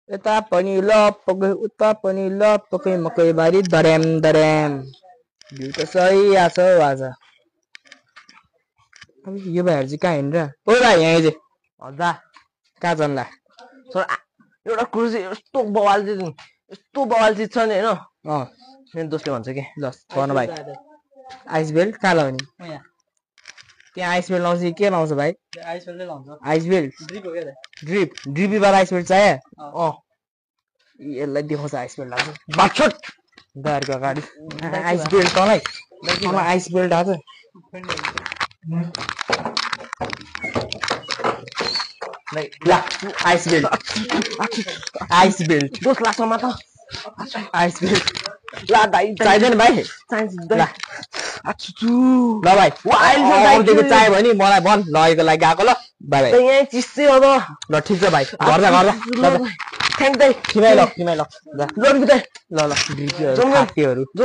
यता पनि लपकै उता पनि लपकै मकैबारी दर्याम दर्याम भ्यू त सही आछ हौ आज अब यो भाइहरु चाहिँ कहाँ हिँड्रा ओ भाइ यहाँ चाहिँ हजुर कहाँ जान्ला सर एउटा कुरो चाहिँ यस्तो बवाल चिज छ नि हैन मेरो दोस्तले भन्छ के ल भन भाइ आइस बेल्ट कहाँ लाउने त्यहाँ आइस बेल्ट लाउँछ के लाउँछ भाइ आइस बेल्टै लाउँछ आइस बेल्ट ड्रिप हो के ड्रिपी वाला आइस बेल्ट चाहियो यसलाई देखाउँछ आइस बेल्ट लाग्छ बाछट दारको अगाडि आइस बेल्ट तँलाई आइस बेल्ट आज ला आइस बेल्ट दोस्त लाग्छ म त आइस बेल्ट ला दाइ चाहिँदैन भाइ चाहिन्छ ल भाइ अहिलेदेखि चाहियो भने मलाई भन लगेको लागि गएको ल भाइ भाइ यहाँ चिस्से हो ल ठिक छ भाइ गर्दा थ्याङ्क दाइ तिमीलाई ल ल ल ल